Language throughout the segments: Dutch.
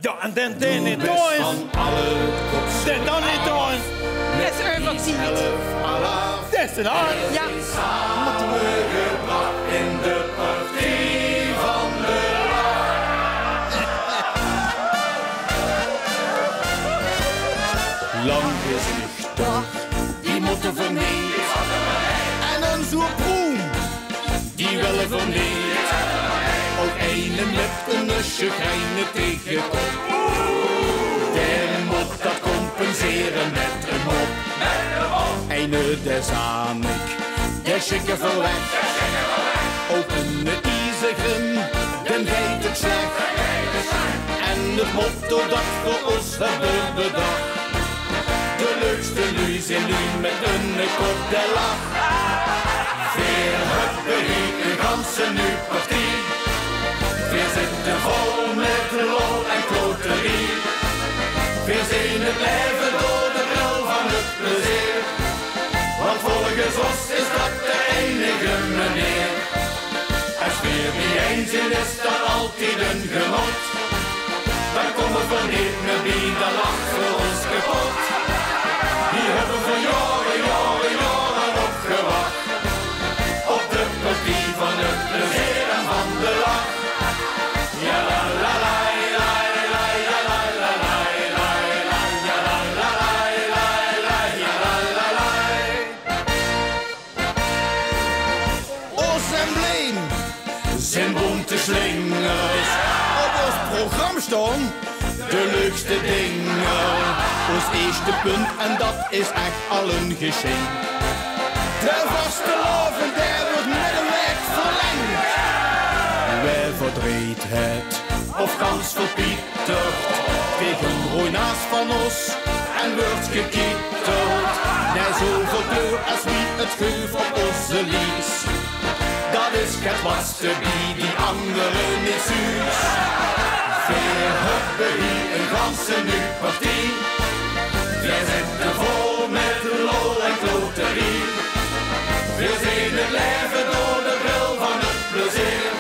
Ja, en den niet best thuis. van alle kopstukken. Den dan niet thuis. Dat is overzicht. 11 Alaaf. Dat is een hart. Ja. Samengebracht in de partie van de Lach. Lang gezichten, die moeten verniet. En een zo'n proem, die willen verniet. Ook ene met een chagrijne tegenkom. Die moet dat compenseren met een mop. Einde des Anik, der schikke verweg. Ook een iezeren, den weet het slecht. En het motto dat voor ons hebben bedacht. De leukste nu zijn nu met een kop de lach. Weer hebben hier een ganse nu partie. Weer zitten vol met lol en kloterie. Weer zijn het leven door de bril van het plezier. Want volgens ons is dat de enige manier. Als weer niet eens in is dat altijd een genot. Dan komen we niet meer bij, dan lacht voor ons kapot. Die hebben van jaren, jaren, jaren opgewacht. Op de partie van het plezier en van de lach. Ja la la la la la ja la la la la la ja la la la la la ja la la la. Ons embleem zijn bonte slingers. Op ons programma staan de leukste dingen. Ons eerste punt en dat is echt al een geschenk. De vastelaovend, der wordt met een weg verlengd. Wij verdreed het of kans verpieterd. Tegen roeina's van ons en wordt gekieteld. Nee, zoveel kleur als wie het geuf op onze lies. Dat is het watste die anderen is huis. Weer hebben hier een ganse nu partie. Wij zitten vol met lol en kloterie. We zien het leven door de bril van het plezier.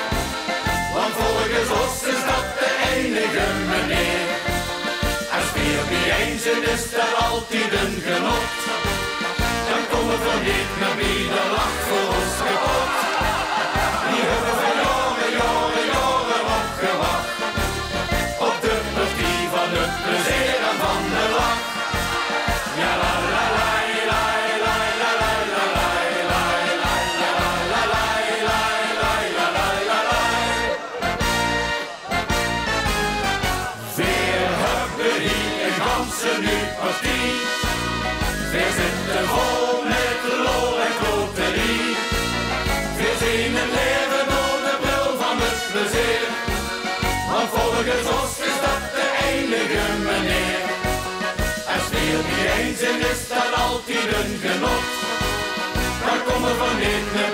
Want volgens ons is dat de enige manier. Als weer niet eens is dat altijd een genot. Dan komen we niet meer bij, de lach voor ons kapot. Die hebben we jaren, jaren, jaren opgewacht. Op de partie van het plezier en van de lach. Ja la la la la la la la la la la la ja la la la la la ja la la la. Weer hebben hier een ganse nu partie. Weer zitten vol met lol en kloterie. Weer zien het leven door de bril van het plezier. Want volgens ons is dat de enige manier. Als weer niet eens in is dat altijd een genot. Dan komen we niet meer